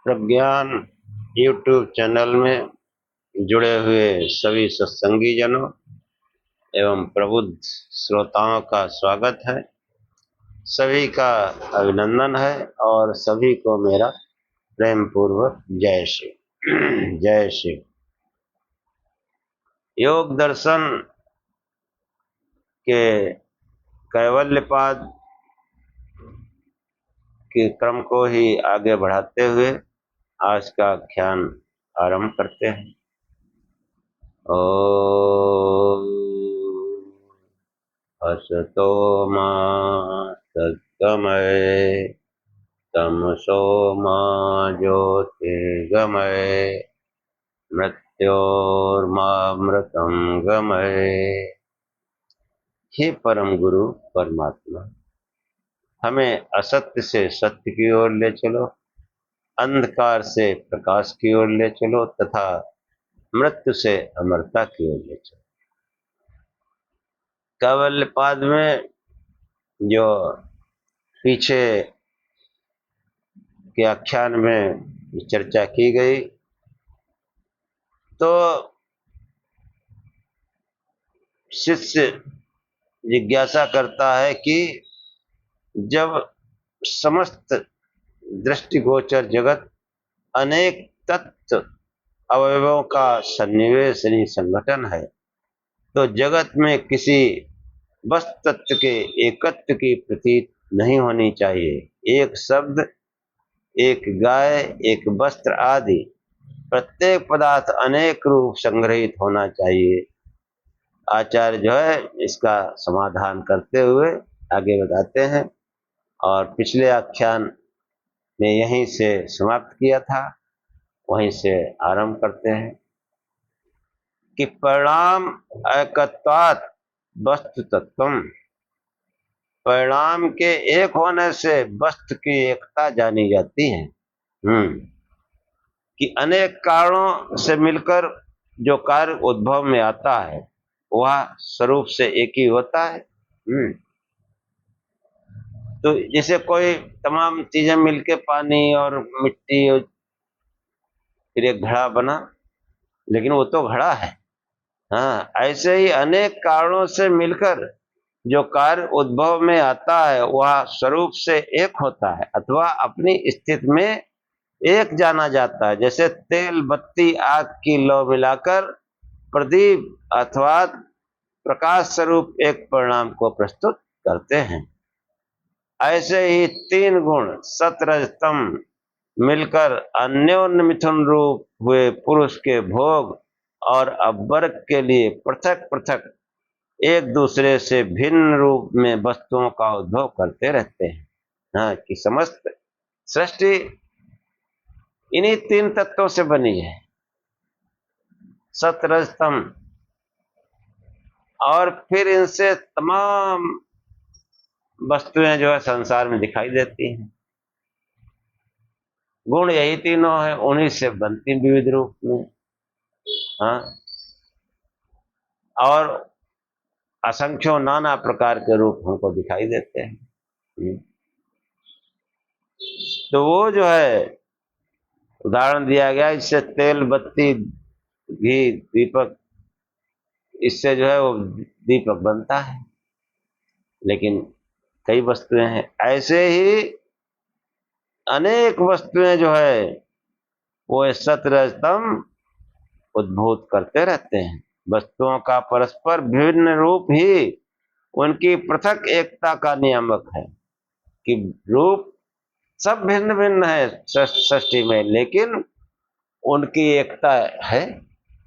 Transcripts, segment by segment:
प्रज्ञान YouTube channel में जुड़े हुए सभी सत्संगी जनों एवं प्रबुद्ध श्रोताओं का स्वागत है। सभी का अभिनंदन है और सभी को मेरा प्रेम पूर्वक जय श्री जय श्री। योग दर्शन के कैवल्यपाद के क्रम को ही आगे बढ़ाते हुए आज का आख्यान आरंभ करते हैं। ओम असतो मा सद्गमय तमसो मा ज्योतिर्गमय मृत्योर्मामृतं गमय। हे परम गुरु परमात्मा, हमें असत्य से सत्य की ओर ले चलो, अंधकार से प्रकाश की ओर ले चलो तथा मृत्यु से अमरता की ओर ले चलो। कैवल्यपाद में जो पीछे के आख्यान में चर्चा की गई, तो शिष्य जिज्ञासा करता है कि जब समस्त दृष्टिगोचर जगत अनेक तत्व अवयवों का सन्निवेश संगठन है, तो जगत में किसी वस्तु तत्व के एकत्व की प्रतीत नहीं होनी चाहिए। एक शब्द, एक गाय, एक वस्त्र आदि प्रत्येक पदार्थ अनेक रूप संग्रहित होना चाहिए। आचार्य जो है इसका समाधान करते हुए आगे बताते हैं और पिछले आख्यान में यहीं से समाप्त किया था, वहीं से आरंभ करते हैं कि परिणाम एकत्वात् वस्तु तत्वम। परिणाम के एक होने से वस्तु की एकता जानी जाती है। कि अनेक कारणों से मिलकर जो कार्य उद्भव में आता है वह स्वरूप से एक ही होता है। तो जैसे कोई तमाम चीजें मिलके पानी और मिट्टी और फिर एक घड़ा बना, लेकिन वो तो घड़ा है। हाँ, ऐसे ही अनेक कारणों से मिलकर जो कार्य उद्भव में आता है वह स्वरूप से एक होता है अथवा अपनी स्थिति में एक जाना जाता है। जैसे तेल, बत्ती, आग की लौ मिलाकर प्रदीप अथवा प्रकाश स्वरूप एक परिणाम को प्रस्तुत करते हैं, ऐसे ही तीन गुण सत रज तम मिलकर अन्योन्य मिथुन रूप हुए पुरुष के भोग और अपवर्ग के लिए पृथक पृथक एक दूसरे से भिन्न रूप में वस्तुओं का उद्भव करते रहते हैं। हाँ, कि समस्त सृष्टि इन्हीं तीन तत्वों से बनी है, सत रज तम, और फिर इनसे तमाम वस्तुएं जो है संसार में दिखाई देती हैं। गुण यही तीनों हैं, उन्हीं से बनती विविध रूप में। हाँ, और असंख्यों नाना प्रकार के रूप हमको दिखाई देते हैं। तो वो जो है उदाहरण दिया गया, इससे तेल, बत्ती, घी, दीपक, इससे जो है वो दीपक बनता है, लेकिन कई वस्तुएं हैं। ऐसे ही अनेक वस्तुएं जो है वो सतरजतम उद्भूत करते रहते हैं। वस्तुओं का परस्पर भिन्न रूप ही उनकी पृथक एकता का नियामक है। कि रूप सब भिन्न भिन्न है सृष्टि में, लेकिन उनकी एकता है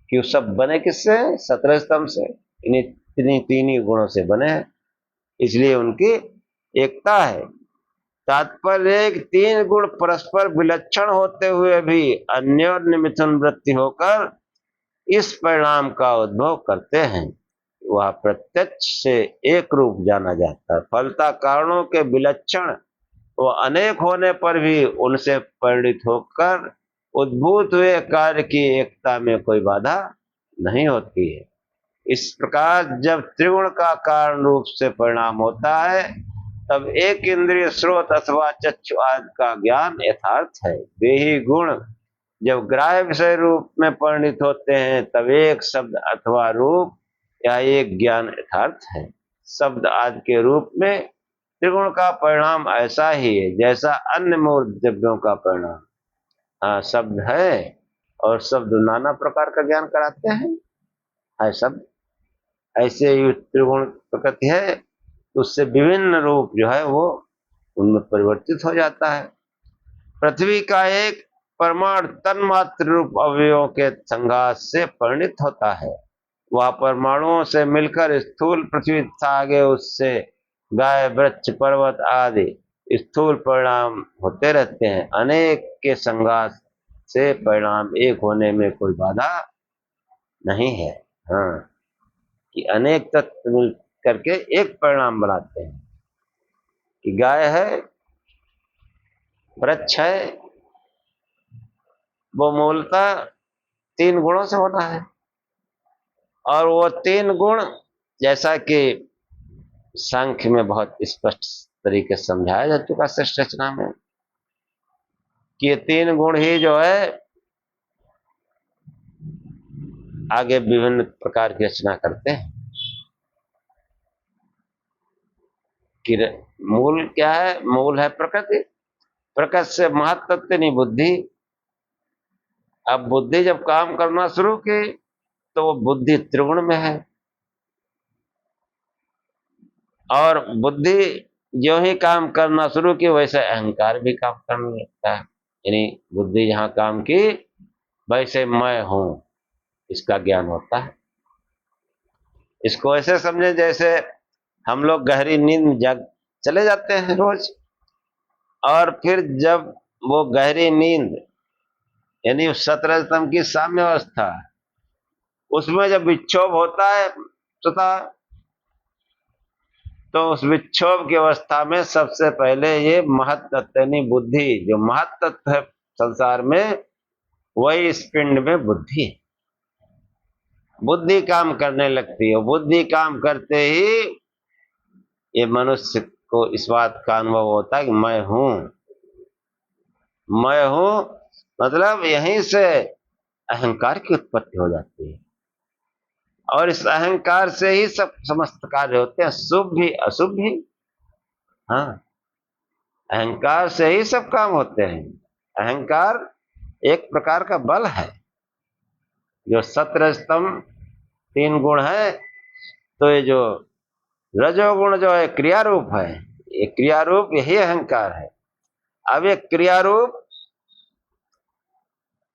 कि सब बने किससे? सतरजतम से। इन्हीं तीन ही गुणों से बने हैं, इसलिए उनकी एकता है। तात्पर्य तीन गुण परस्पर विलक्षण होते हुए भी अन्योन्य मिथुन वृत्ति होकर इस परिणाम का उद्भव करते हैं। वह प्रत्यक्ष से एक रूप जाना जाता है। फलता कारणों के विलक्षण वो अनेक होने पर भी उनसे परिणित होकर उद्भूत हुए कार्य की एकता में कोई बाधा नहीं होती है। इस प्रकार जब त्रिगुण का कारण रूप से परिणाम होता है तब एक इंद्रिय स्रोत अथवा चक्षु आदि का ज्ञान यथार्थ है। वे ही गुण जब ग्राह्य विषय रूप में परिणित होते हैं तब एक शब्द अथवा रूप या एक ज्ञान यथार्थ है। शब्द आदि के रूप में त्रिगुण का परिणाम ऐसा ही है जैसा अन्य मूर्त द्रव्यों का परिणाम। हाँ, शब्द है और शब्द नाना प्रकार का ज्ञान कराते हैं, है शब्द। ऐसे ही त्रिगुण प्रकृति है, उससे विभिन्न रूप जो है वो उनमें परिवर्तित हो जाता है। पृथ्वी का एक परमाणु तन्मात्र रूप अवयवों के संघात से परिणित होता है। वह परमाणुओं से मिलकर स्थूल पृथ्वी तथा आगे उससे गाय वृक्ष पर्वत आदि स्थूल परिणाम होते रहते हैं। अनेक के संघात से परिणाम एक होने में कोई बाधा नहीं है। हाँ, कि अनेक तत्व मिल करके एक परिणाम बनाते हैं कि गाय है, वृक्ष है, वो मूलतः 3 गुणों से बना है। और वो 3 गुण जैसा कि सांख्य में बहुत स्पष्ट तरीके से समझाया जा चुका श्रेष्ठ रचना में कि ये 3 गुण ही जो है आगे विभिन्न प्रकार की रचना करते हैं। कि मूल क्या है? मूल है प्रकृति। प्रकृति से महत्त्वनी बुद्धि। अब बुद्धि जब काम करना शुरू की तो वो बुद्धि त्रिगुण में है, और बुद्धि जो ही काम करना शुरू की वैसे अहंकार भी काम करने लगता है। यानी बुद्धि जहां काम की वैसे मैं हूं इसका ज्ञान होता है। इसको ऐसे समझे जैसे हम लोग गहरी नींद में जग चले जाते हैं रोज, और फिर जब वो गहरी नींद यानी सतरजतम की साम्य अवस्था, उसमें जब विक्षोभ होता है तो उस विक्षोभ की अवस्था में सबसे पहले ये महत्तत्वनी बुद्धि, जो महत्तत्व है संसार में, वही इस पिंड में बुद्धि है। बुद्धि काम करने लगती है। बुद्धि काम करते ही ये मनुष्य को इस बात का अनुभव होता है कि मैं हूं। मैं हूं मतलब यहीं से अहंकार की उत्पत्ति हो जाती है, और इस अहंकार से ही सब समस्त कार्य होते हैं, शुभ भी अशुभ भी। हाँ, अहंकार से ही सब काम होते हैं। अहंकार एक प्रकार का बल है। जो सत्वरजतम 3 गुण है, तो ये जो रजोगुण जो है क्रिया रूप है, ये क्रिया रूप यही अहंकार है। अब ये क्रिया रूप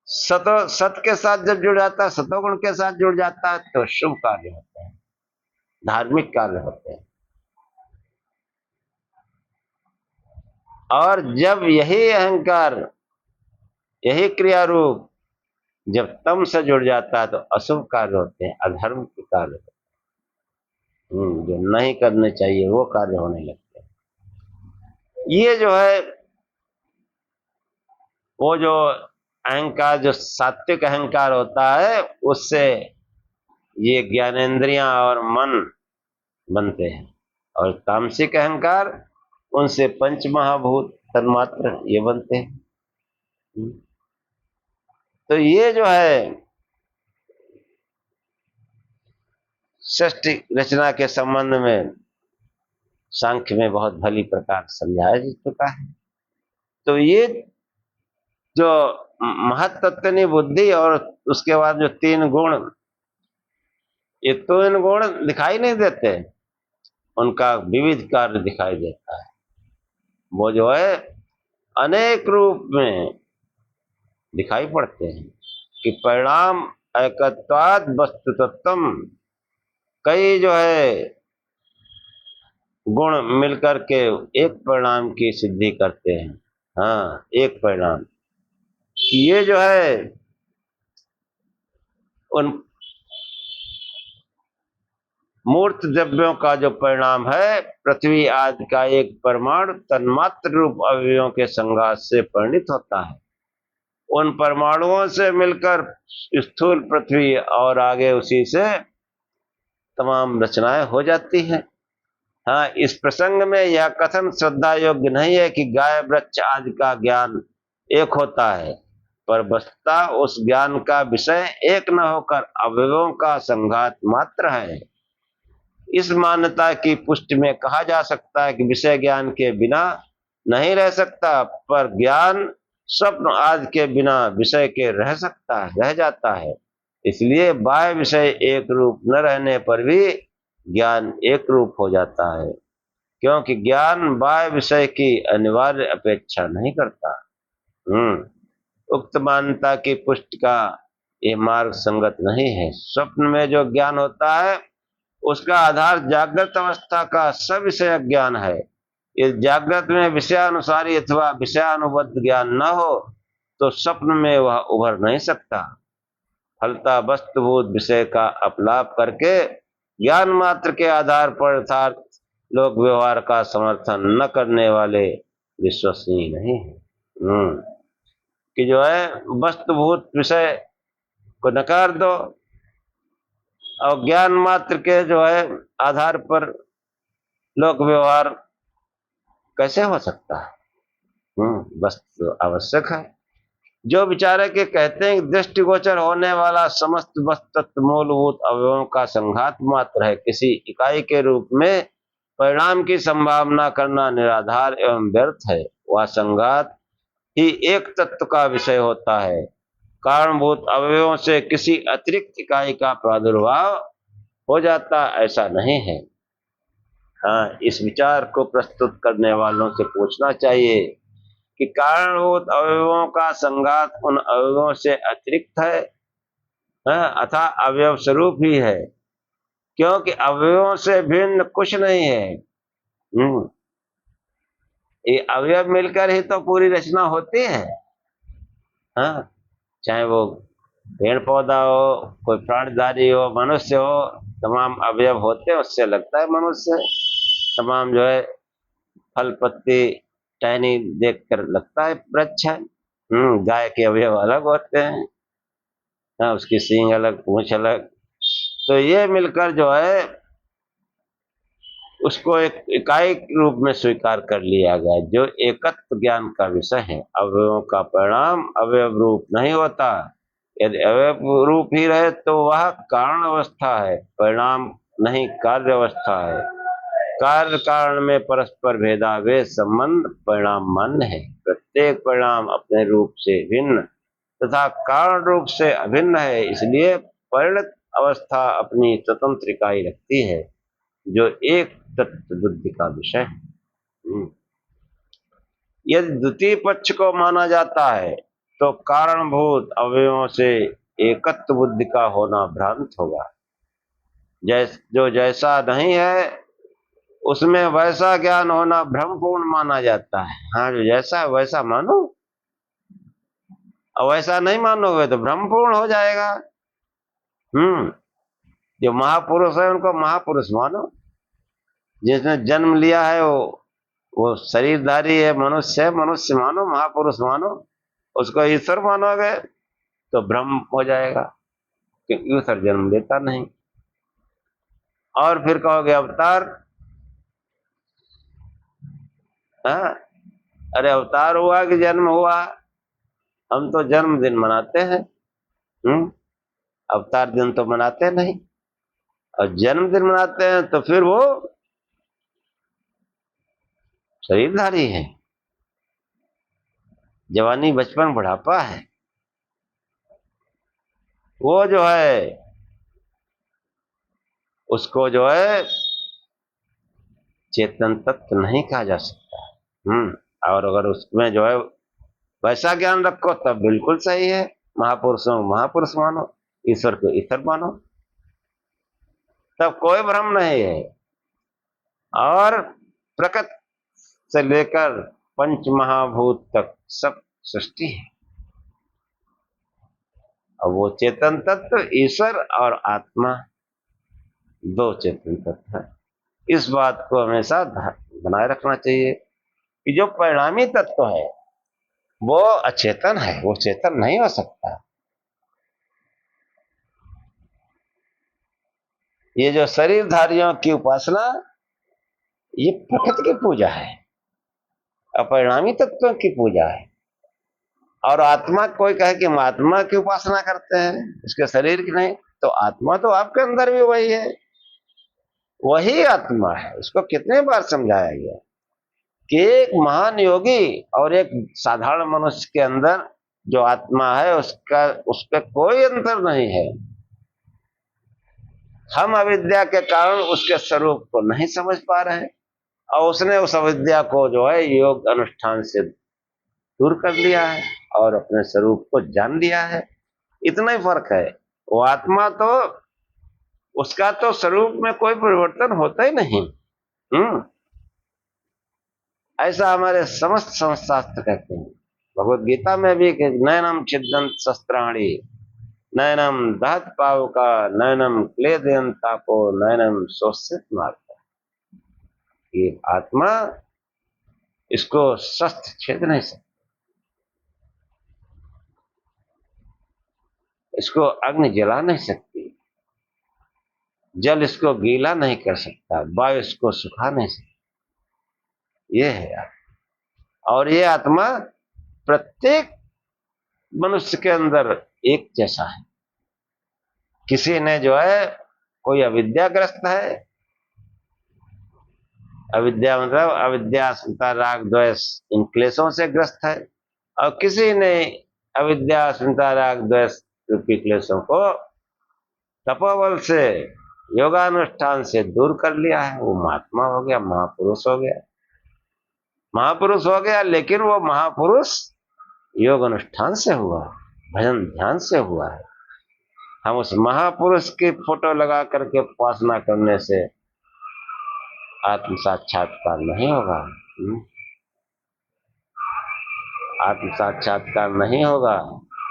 सत के साथ जब जुड़ जाता है, सतोगुण के साथ जुड़ जाता है, तो शुभ कार्य होते हैं, धार्मिक कार्य होते हैं। और जब यही अहंकार, यही क्रिया रूप जब तम से जुड़ जाता है तो अशुभ कार्य होते हैं, अधर्म के कार्य होते हैं। जो नहीं करने चाहिए वो कार्य होने लगते हैं। ये जो है वो जो अहंकार, जो सात्विक अहंकार होता है, उससे ये ज्ञानेंद्रियां और मन बनते हैं, और तामसिक अहंकार उनसे पंच महाभूत तन्मात्र ये बनते हैं। तो ये जो है षष्ठी रचना के संबंध में सांख्य में बहुत भली प्रकार समझाया जा चुका है। तो ये जो महत्तत्वनी बुद्धि और उसके बाद जो 3 गुण, ये 3 गुण दिखाई नहीं देते, उनका विविध कार्य दिखाई देता है। वो जो है अनेक रूप में दिखाई पड़ते हैं कि परिणाम एकत्वाद वस्तु तत्वम, कई जो है गुण मिलकर के एक परिणाम की सिद्धि करते हैं। हाँ, एक परिणाम कि ये जो है उन मूर्त द्रव्यों का जो परिणाम है, पृथ्वी आदि का एक परमाणु तन्मात्र रूप अवयवों के संघात से परिणित होता है। उन परमाणुओं से मिलकर स्थूल पृथ्वी और आगे उसी से तमाम रचनाएं हो जाती हैं। हाँ, इस प्रसंग में यह कथन श्रद्धा योग्य नहीं है कि गाय वृक्ष आदि का ज्ञान एक होता है, पर वस्तुतः उस ज्ञान का विषय एक न होकर अवयवों का संघात मात्र है। इस मान्यता की पुष्टि में कहा जा सकता है कि विषय ज्ञान के बिना नहीं रह सकता, पर ज्ञान स्वप्न आदि के बिना विषय के रह जाता है। इसलिए बाह्य विषय एक रूप न रहने पर भी ज्ञान एक रूप हो जाता है, क्योंकि ज्ञान बाह्य विषय की अनिवार्य अपेक्षा नहीं करता। उक्त मान्यता की पुष्टि का ये मार्ग संगत नहीं है। स्वप्न में जो ज्ञान होता है उसका आधार जागृत अवस्था का सविषय ज्ञान है। इस जागृत में विषयानुसारी अथवा विषयानुबद्ध ज्ञान न हो तो स्वप्न में वह उभर नहीं सकता। फलता वस्तुभूत विषय का अपलाप करके ज्ञान मात्र के आधार पर अर्थात लोक व्यवहार का समर्थन न करने वाले विश्वसनीय नहीं है। कि जो है वस्तुभूत विषय को नकार दो और ज्ञान मात्र के जो है आधार पर लोक व्यवहार कैसे हो सकता है। वस्तु आवश्यक है। जो विचारक के कहते हैं कि दृष्टिगोचर होने वाला समस्त वस्तु मूलभूत अवयवों का संघात मात्र है, किसी इकाई के रूप में परिणाम की संभावना करना निराधार एवं व्यर्थ है। वह संघात ही एक तत्व का विषय होता है। कारणभूत अवयवों से किसी अतिरिक्त इकाई का प्रादुर्भाव हो जाता ऐसा नहीं है। हाँ, इस विचार को प्रस्तुत करने वालों से पूछना चाहिए कि कारणभूत अवयवों का संघात उन अवयवों से अतिरिक्त है अथवा अवयव स्वरूप ही है, क्योंकि अवयवों से भिन्न कुछ नहीं है। ये अवयव मिलकर ही तो पूरी रचना होती है। हाँ, चाहे वो पेड़ पौधा हो, कोई प्राणधारी हो, मनुष्य हो, तमाम अवयव होते हैं, उससे लगता है मनुष्य। तमाम जो है फल पत्ती टहनी देखकर लगता है वृक्ष है। गाय के अवयव अलग होते हैं, हाँ, उसकी सींग अलग, पूंछ अलग। तो ये मिलकर जो है उसको एक इकाई रूप में स्वीकार कर लिया गया, जो एकत्व ज्ञान का विषय है। अवयवों का परिणाम अवयव रूप नहीं होता। यदि अवयव रूप ही रहे तो वह कारण अवस्था है, परिणाम नहीं कार्य अवस्था है। कार्य कारण में परस्पर भेदाभेद संबंध परिणाम मान्य है। प्रत्येक परिणाम अपने रूप से भिन्न तथा कारण रूप से अभिन्न है, इसलिए परिणत अवस्था अपनी स्वतंत्र इकाई रखती है, जो एक तत्व बुद्धि का विषय है। यदि द्वितीय पक्ष को माना जाता है तो कारणभूत अवयवों से एकत्व बुद्धि का होना भ्रांत होगा। जो जैसा नहीं है उसमें वैसा ज्ञान होना भ्रमपूर्ण माना जाता है। हाँ, जो जैसा है वैसा मानो, और वैसा नहीं मानोगे तो भ्रमपूर्ण हो जाएगा। जो महापुरुष है उनको महापुरुष मानो, जिसने जन्म लिया है वो शरीरधारी है, मनुष्य मानो, महापुरुष मानो। उसको ईश्वर मानोगे तो भ्रम हो जाएगा, क्योंकि ईश्वर जन्म लेता नहीं। और फिर कहोगे अवतार, हाँ, अरे अवतार हुआ कि जन्म हुआ? हम तो जन्मदिन मनाते हैं, अवतार दिन तो मनाते नहीं। और जन्मदिन मनाते हैं तो फिर वो शरीरधारी है। जवानी, बचपन, बुढ़ापा है, वो जो है उसको जो है चेतन तत्व नहीं कहा जा सकता। और अगर उसमें जो है वैसा ज्ञान रखो तब बिल्कुल सही है। महापुरुषों को महापुरुष मानो, ईश्वर को ईश्वर मानो, तब कोई भ्रम नहीं है। और प्रकृति से लेकर पंच महाभूत तक सब सृष्टि है। और वो चेतन तत्व ईश्वर और आत्मा दो चेतन तत्व है। इस बात को हमेशा बनाए रखना चाहिए कि जो परिणामी तत्व है वो अचेतन है, वो चेतन नहीं हो सकता। ये जो शरीरधारियों की उपासना ये प्रकृति की पूजा है, अपरिणामी तत्वों की पूजा है। और आत्मा, कोई कहे कि हम आत्मा की उपासना करते हैं, इसके शरीर की नहीं, तो आत्मा तो आपके अंदर भी वही है, वही आत्मा है। उसको कितने बार समझाया गया कि एक महान योगी और एक साधारण मनुष्य के अंदर जो आत्मा है उसका, उस पर कोई अंतर नहीं है। हम अविद्या के कारण उसके स्वरूप को नहीं समझ पा रहे हैं, और उसने उस अविद्या को जो है योग अनुष्ठान से दूर कर लिया है और अपने स्वरूप को जान लिया है। इतना ही फर्क है। वो आत्मा तो, उसका तो स्वरूप में कोई परिवर्तन होता ही नहीं। ऐसा हमारे समस्त शास्त्र कहते हैं। भगवत गीता में भी कि नयनम छिदंत शस्त्राणी, नयनम दहत पावका, नयनम क्लेदयन तापो, नयनम शोषित मार्ग। ये आत्मा, इसको शस्त्र छेद नहीं सकता, इसको अग्नि जला नहीं सकती, जल इसको गीला नहीं कर सकता, वायु इसको सुखा नहीं सकता। ये है आत्मा। और ये आत्मा प्रत्येक मनुष्य के अंदर एक जैसा है। किसी ने जो है, कोई अविद्याग्रस्त है, अविद्या मतलब अविद्या, अस्मिता, राग, द्वेष, इन क्लेशों से ग्रस्त है, और किसी ने अविद्या, अस्मिता, राग, द्वेष रूपी क्लेशों को तपोबल से, योगानुष्ठान से दूर कर लिया है। वो महात्मा हो गया, महापुरुष हो गया, महापुरुष हो गया। लेकिन वो महापुरुष योग अनुष्ठान से हुआ, भजन ध्यान से हुआ है। हम उस महापुरुष की फोटो लगा करके उपासना करने से आत्म साक्षात्कार नहीं होगा। आत्म साक्षात्कार नहीं होगा।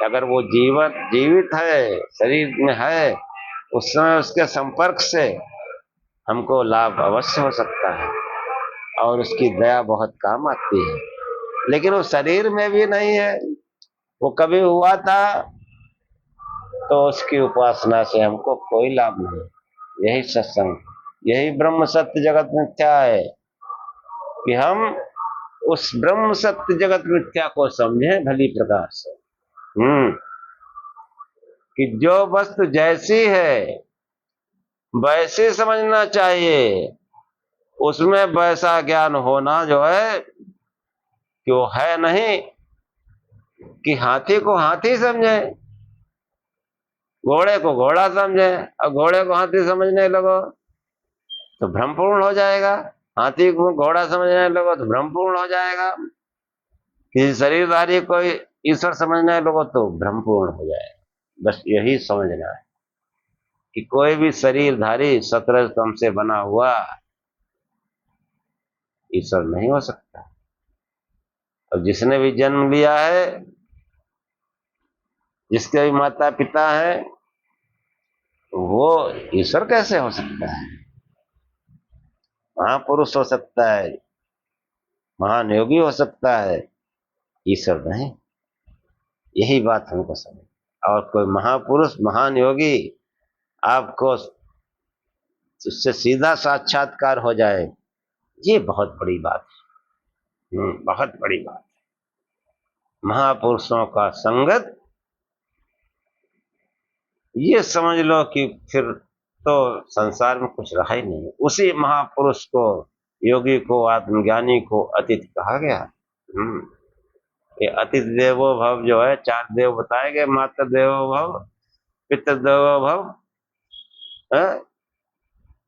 अगर वो जीवित है, शरीर में है, उस समय उसके संपर्क से हमको लाभ अवश्य हो सकता है और उसकी दया बहुत काम आती है। लेकिन वो शरीर में भी नहीं है, वो कभी हुआ था तो उसकी उपासना से हमको कोई लाभ नहीं। यही सत्संग, यही ब्रह्म सत्य जगत मिथ्या है कि हम उस ब्रह्म सत्य जगत मिथ्या को समझे भली प्रकार से। कि जो वस्तु जैसी है वैसे समझना चाहिए, उसमें वैसा ज्ञान होना जो है कि वो है नहीं कि हाथी को हाथी समझे, घोड़े को घोड़ा समझे, और घोड़े को हाथी समझने लगो तो भ्रमपूर्ण हो जाएगा, हाथी को घोड़ा समझने लगो तो भ्रमपूर्ण हो जाएगा, किसी शरीरधारी को ईश्वर समझने लगो तो भ्रमपूर्ण हो जाएगा। बस यही समझना है कि कोई भी शरीरधारी 17 स्तंभ से बना हुआ ईश्वर नहीं हो सकता। और जिसने भी जन्म लिया है, जिसके भी माता पिता है, वो ईश्वर कैसे हो सकता है? महापुरुष हो सकता है, महान योगी हो सकता है, ईश्वर नहीं। यही बात हमको समझ। और कोई महापुरुष, महान योगी आपको उससे सीधा साक्षात्कार हो जाए, ये बहुत बड़ी बात है। बहुत बड़ी बात है। महापुरुषों का संगत, ये समझ लो कि फिर तो संसार में कुछ रहा ही नहीं। उसी महापुरुष को, योगी को, आत्मज्ञानी को अतिथि कहा गया। ये अतिथि देवो भव जो है, 4 देव बताए गए, मातृ देवो भव, पितृ देवो भव,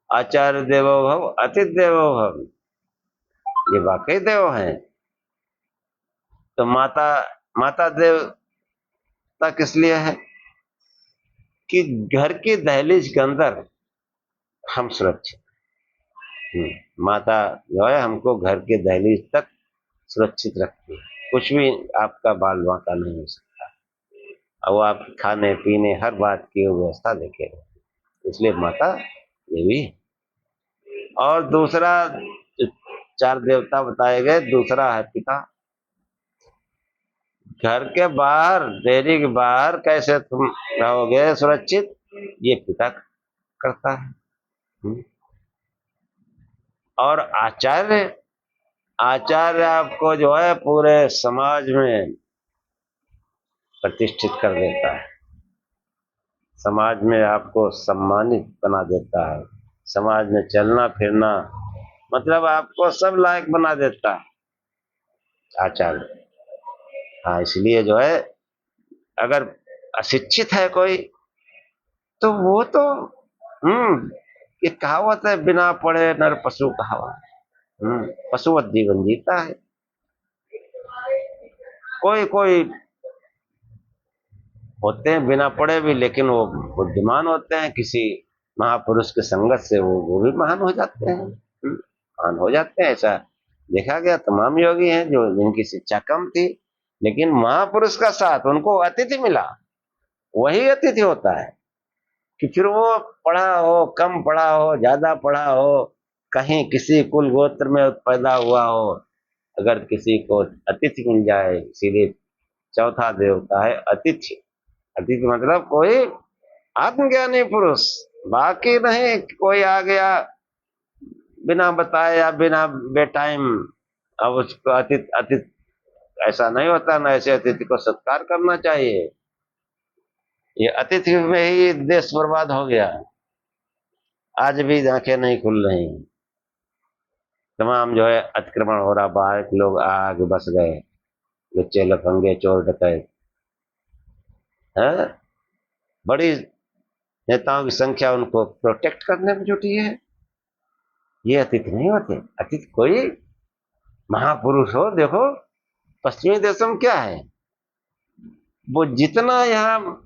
आचार्य देवो भव, अतिथि देवो भव। ये वाकई देव हैं। तो माता देवता किस लिए है? कि घर की दहलीज के अंदर हम सुरक्षित। माता जो है हमको घर के दहलीज तक सुरक्षित रखती है, कुछ भी आपका बाल बांका नहीं हो सकता, और वो आप खाने पीने हर बात की व्यवस्था देखेगा। इसलिए माता देवी। और दूसरा, 4 देवता बताए गए, दूसरा है पिता। घर के बाहर, डेयरी के बाहर कैसे तुम रहोगे सुरक्षित, ये पिता करता है। और आचार्य, आचार्य आपको जो है पूरे समाज में प्रतिष्ठित कर देता है, समाज में आपको सम्मानित बना देता है, समाज में चलना फिरना मतलब आपको सब लायक बना देता है आचार्य। हाँ, इसलिए जो है अगर अशिक्षित है कोई तो वो तो ये कहावत है, बिना पढ़े नर पशु कहावत। पशुवत जीवन जीता है। कोई कोई होते हैं बिना पढ़े भी, लेकिन वो बुद्धिमान होते हैं, किसी महापुरुष के संगत से वो भी महान हो जाते हैं। महान हो जाते हैं, ऐसा देखा गया। तमाम योगी हैं जो जिनकी शिक्षा कम थी, लेकिन महापुरुष का साथ उनको अतिथि मिला, वही अतिथि होता है। कि फिर वो पढ़ा हो, कम पढ़ा हो, ज्यादा पढ़ा हो, कहीं किसी कुल गोत्र में पैदा हुआ हो, अगर किसी को अतिथि मिल जाए, इसीलिए चौथा देवता है अतिथि। अतिथि मतलब कोई आत्मज्ञानी पुरुष, बाकी नहीं कोई आ गया बिना बताए या बिना बेटाइम, अब उसको अतिथि अतिथि ऐसा नहीं होता ना। ऐसे अतिथि को सत्कार करना चाहिए। ये अतिथि में ही देश बर्बाद हो गया। आज भी आंखें नहीं खुल रही, तमाम जो है अतिक्रमण हो रहा, बाहर के लोग आगे बस गए, लुच्चे लफंगे चोर डकैत है। बड़ी नेताओं की संख्या उनको प्रोटेक्ट करने में जुटी है। ये अतिथि नहीं होते। अतिथि कोई महापुरुष हो। देखो पश्चिमी देशों में क्या है, वो जितना यहाँ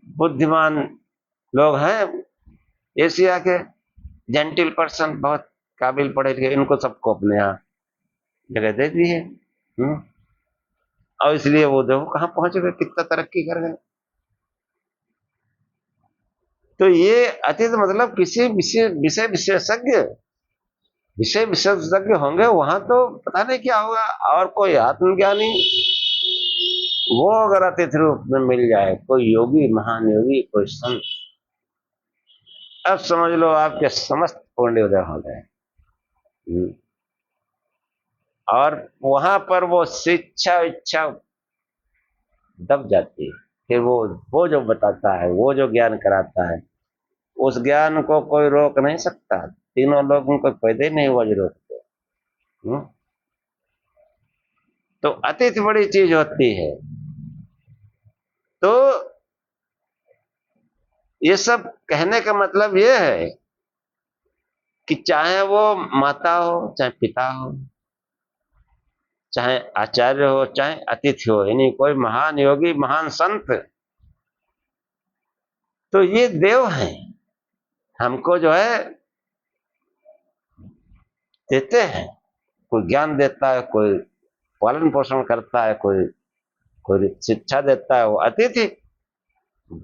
बुद्धिमान लोग हैं, एशिया के जेंटिल पर्सन, बहुत काबिल पढ़े लिखे, इनको सबको अपने यहाँ जगह दे दी है। और इसलिए वो देखो कहाँ पहुंच गए, कितना तरक्की कर गए। तो ये अतिथि मतलब किसी विषय विशेषज्ञ, विषय विशेषज्ञ होंगे वहां तो पता नहीं क्या होगा। और कोई आत्मज्ञानी वो अगर अतिथि रूप में मिल जाए, कोई योगी, महान योगी, कोई संत, अब समझ लो आपके समस्त पुण्य उदय हो गए। और वहां पर वो शिक्षा इच्छा दब जाती है। फिर वो जो बताता है, वो जो ज्ञान कराता है, उस ज्ञान को कोई रोक नहीं सकता। तीनों लोग उनको पैदा ही नहीं हुआ जो रोकते। तो अतिथि बड़ी चीज होती है। तो ये सब कहने का मतलब ये है कि चाहे वो माता हो, चाहे पिता हो, चाहे आचार्य हो, चाहे अतिथि हो, यानी कोई महान योगी, महान संत, तो ये देव हैं, हमको जो है देते हैं। कोई ज्ञान देता है, कोई पालन पोषण करता है, कोई कोई शिक्षा देता है, वो अतिथि।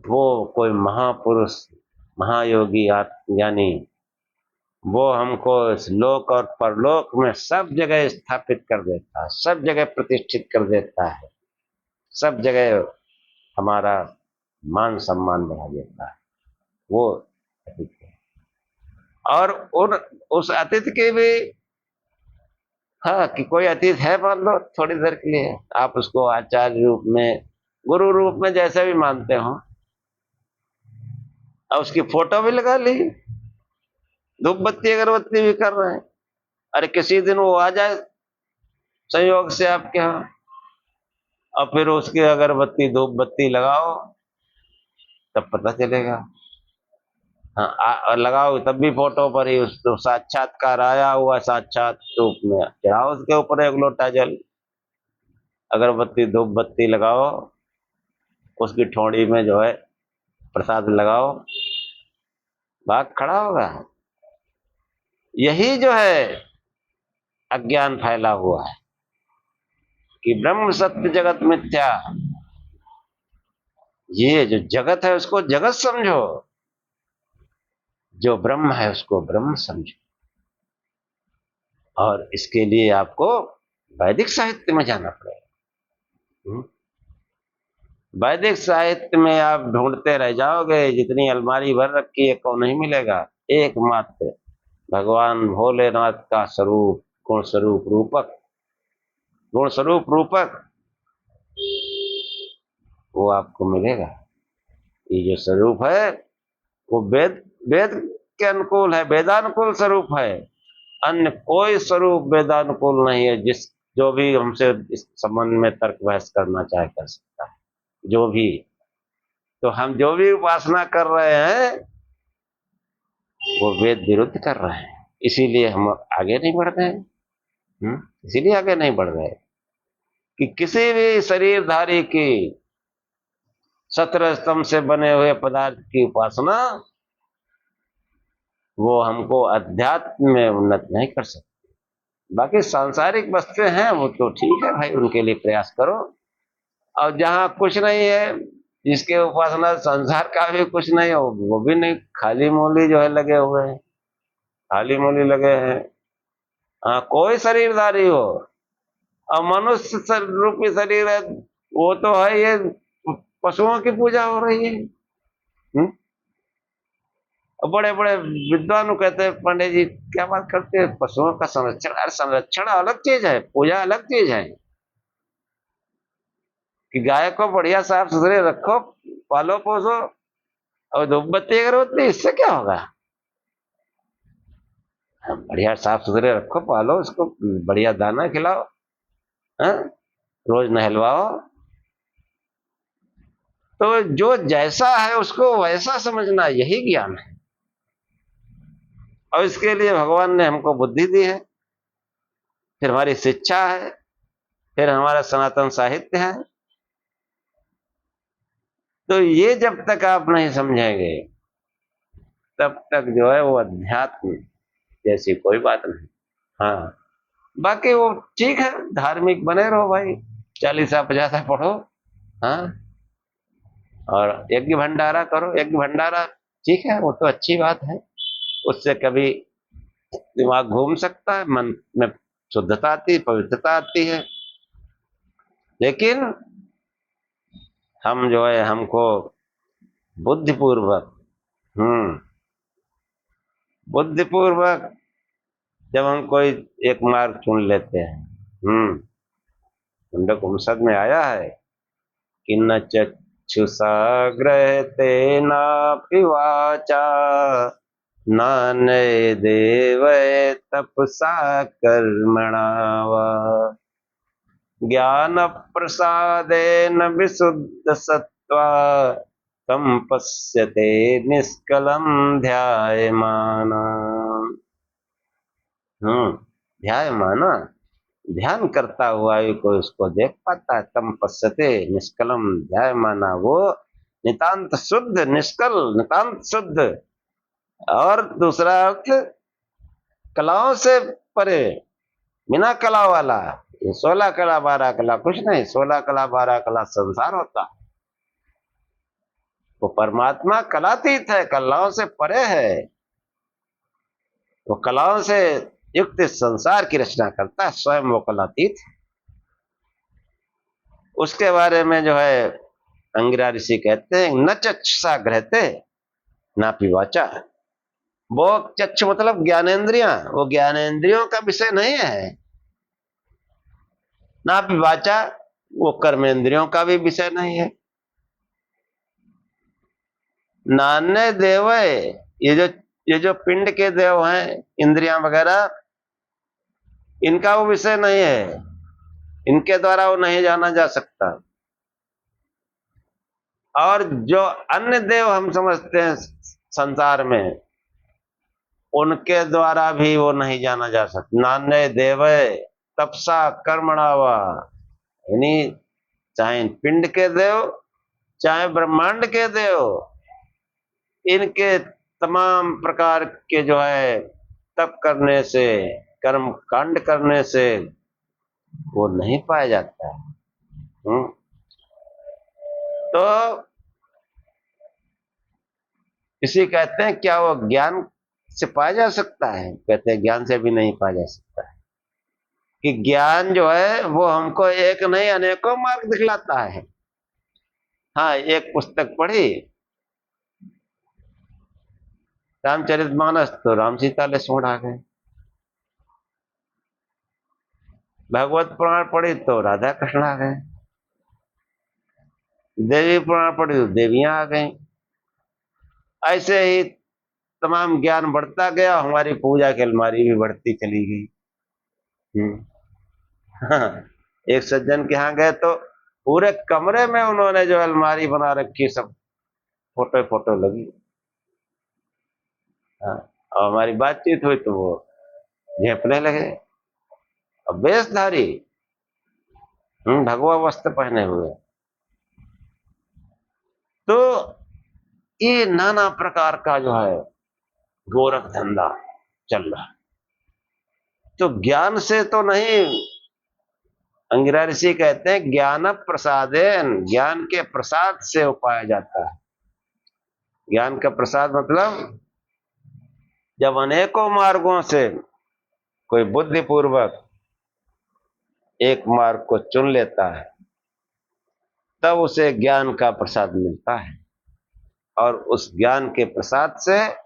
वो कोई महापुरुष, महायोगी, यानी वो हमको इस लोक और परलोक में सब जगह स्थापित कर देता है, सब जगह प्रतिष्ठित कर देता है, सब जगह हमारा मान सम्मान बढ़ा देता है। वो अतिथि है। और उस अतिथि के भी, हाँ, कि कोई अतिथि है मान लो थोड़ी देर के लिए, आप उसको आचार्य रूप में, गुरु रूप में जैसे भी मानते हो, और उसकी फोटो भी लगा ली, धूप बत्ती अगरबत्ती भी कर रहे हैं। अरे किसी दिन वो आ जाए संयोग से आपके यहाँ, और फिर उसकी अगरबत्ती धूप बत्ती लगाओ, तब पता चलेगा। हाँ, और लगाओ तब भी फोटो पर ही उस तो साक्षात्कार आया हुआ, साक्षात रूप में चढ़ाओ उसके ऊपर एक लोटा जल, अगरबत्ती धूप बत्ती लगाओ, उसकी ठोड़ी में जो है प्रसाद लगाओ, भाग खड़ा होगा। यही जो है अज्ञान फैला हुआ है कि ब्रह्म सत्य जगत मिथ्या। ये जो जगत है उसको जगत समझो, जो ब्रह्म है उसको ब्रह्म समझो। और इसके लिए आपको वैदिक साहित्य में जाना पड़ेगा। वैदिक साहित्य में आप ढूंढते रह जाओगे, जितनी अलमारी भर रखी है, को नहीं मिलेगा। एकमात्र भगवान भोलेनाथ का स्वरूप, गुण स्वरूप रूपक, गुण स्वरूप रूपक, वो आपको मिलेगा। ये जो स्वरूप है वो वेद वेद के अनुकूल है, वेदानुकूल स्वरूप है। अन्य कोई स्वरूप वेदानुकूल नहीं है। जो भी हमसे इस संबंध में तर्क बहस करना चाहे कर सकता है, जो भी। तो हम जो भी उपासना कर रहे हैं वो वेद विरुद्ध कर रहे हैं, इसीलिए हम आगे नहीं बढ़ रहे हैं। इसीलिए आगे नहीं बढ़ रहे कि किसी भी शरीरधारी की 17 स्तंभ से बने हुए पदार्थ की उपासना वो हमको अध्यात्म में उन्नत नहीं कर सकती। बाकी सांसारिक वस्तुएं हैं वो तो ठीक है भाई, उनके लिए प्रयास करो। और जहां कुछ नहीं है, जिसके उपासना संसार का भी कुछ नहीं है, वो भी नहीं, खाली मूली जो है लगे हुए हैं, खाली मूली लगे हैं। हाँ, कोई शरीरधारी हो, और मनुष्य रूपी शरीर है, वो तो है ये पशुओं की पूजा हो रही है। और बड़े बड़े विद्वान कहते हैं, पंडित जी क्या बात करते हैं, पशुओं का संरक्षण। अरे संरक्षण अलग चीज है, पूजा अलग चीज है। कि गाय को बढ़िया साफ सुथरे रखो, पालो पोसो, और धूप बत्ती अगरबत्ती, इससे क्या होगा। बढ़िया साफ सुथरे रखो, पालो उसको, बढ़िया दाना खिलाओ, हाँ? रोज नहलवाओ। तो जो जैसा है उसको वैसा समझना, यही ज्ञान है। और इसके लिए भगवान ने हमको बुद्धि दी है, फिर हमारी शिक्षा है, फिर हमारा सनातन साहित्य है। तो ये जब तक आप नहीं समझेंगे तब तक जो है वो अध्यात्म जैसी कोई बात नहीं। हाँ, बाकी वो ठीक है, धार्मिक बने रहो भाई, 40 50 पढ़ो, हाँ, और यज्ञ भंडारा करो। यज्ञ भंडारा ठीक है, वो तो अच्छी बात है, उससे कभी दिमाग घूम सकता है, मन में शुद्धता आती है, पवित्रता आती है। लेकिन हम जो है, हमको बुद्धिपूर्वक, बुद्धिपूर्वक जब हम कोई एक मार्ग चुन लेते हैं, मुंडक उपनिषद में आया है कि न चक्षुषा गृह्यते नापि वाचा नान्य देव तपसा कर्मणा वा ज्ञान प्रसादेन विशुद्ध सत्वा तम पश्यते निष्कलम ध्यायमाना। ध्यायमाना, ध्यान करता हुआ ही कोई उसको देख पाता है। तम पश्यते निष्कलम ध्यायमाना, वो नितांत शुद्ध, निष्कल, नितांत शुद्ध। और दूसरा अर्थ कलाओं से परे, बिना कला वाला। ये 16 कला 12 कला कुछ नहीं, 16 कला 12 कला संसार होता। वो परमात्मा कलातीत है, कलाओं से परे है। वो कलाओं से युक्त संसार की रचना करता है, स्वयं वो कलातीत है। उसके बारे में जो है अंगिरा ऋषि कहते हैं, न चक्षुषा गृह्यते नापि वाचा। वो चक्षु मतलब ज्ञानेन्द्रियां, वो ज्ञानेन्द्रियों का विषय नहीं है। नापि वाचा, वो कर्मेंद्रियों का भी विषय नहीं है। नान्य देव, ये जो पिंड के देव हैं, इंद्रियां वगैरह, इनका वो विषय नहीं है, इनके द्वारा वो नहीं जाना जा सकता। और जो अन्य देव हम समझते हैं संसार में, उनके द्वारा भी वो नहीं जाना जा सकता। नान्य देव तपसा कर्मणावा, यानी चाहे पिंड के देव, चाहे ब्रह्मांड के देव, इनके तमाम प्रकार के जो है तप करने से, कर्म कांड करने से वो नहीं पाया जाता है। तो इसी कहते हैं, क्या वो ज्ञान से पाया जा सकता है? कहते हैं ज्ञान से भी नहीं पाया जा सकता है। कि ज्ञान जो है वो हमको एक नहीं अनेकों मार्ग दिखलाता है। हाँ, एक पुस्तक पढ़ी रामचरितमानस, तो राम सीता लक्ष्मण आ गए। भागवत पुराण पढ़ी तो राधा कृष्ण आ गए। देवी पुराण पढ़ी तो देवियां आ गई। ऐसे ही तमाम ज्ञान बढ़ता गया, हमारी पूजा की अलमारी भी बढ़ती चली गई। हाँ, एक सज्जन के यहाँ गए तो पूरे कमरे में उन्होंने जो अलमारी बना रखी, सब फोटो फोटो लगी। हाँ, और हमारी बातचीत हुई तो वो झेपने लगे। अब वेशधारी, भगवा वस्त्र पहने हुए। तो ये नाना प्रकार का जो है गोरख धंधा चल रहा है। तो ज्ञान से तो नहीं, अंगिरा ऋषि कहते हैं ज्ञान प्रसादेन, ज्ञान के प्रसाद से उपाया जाता है। ज्ञान का प्रसाद मतलब जब अनेकों मार्गों से कोई बुद्धिपूर्वक एक मार्ग को चुन लेता है, तब उसे ज्ञान का प्रसाद मिलता है। और उस ज्ञान के प्रसाद से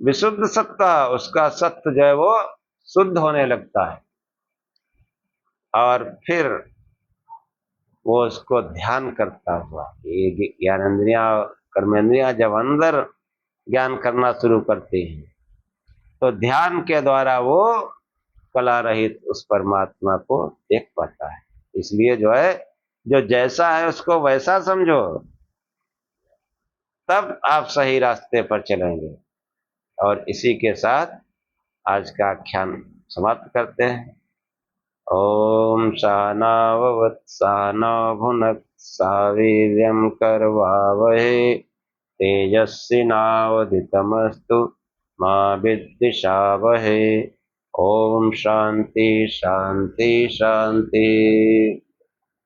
विशुद्ध सत्ता, उसका सत्य जो है वो शुद्ध होने लगता है। और फिर वो उसको ध्यान करता हुआ, ये ज्ञानेंद्रियां कर्मेंद्रियां जब अंदर ज्ञान करना शुरू करते हैं, तो ध्यान के द्वारा वो कला रहित उस परमात्मा को देख पाता है। इसलिए जो है, जो जैसा है उसको वैसा समझो, तब आप सही रास्ते पर चलेंगे। और इसी के साथ आज का आख्यान समाप्त करते हैं। ओम सहनाववतु सहनौ भुनक्तु सह वीर्यं करवावहै तेजस्विनावधीतमस्तु मा विद्विषावहै। ओम शांति शांति शांति।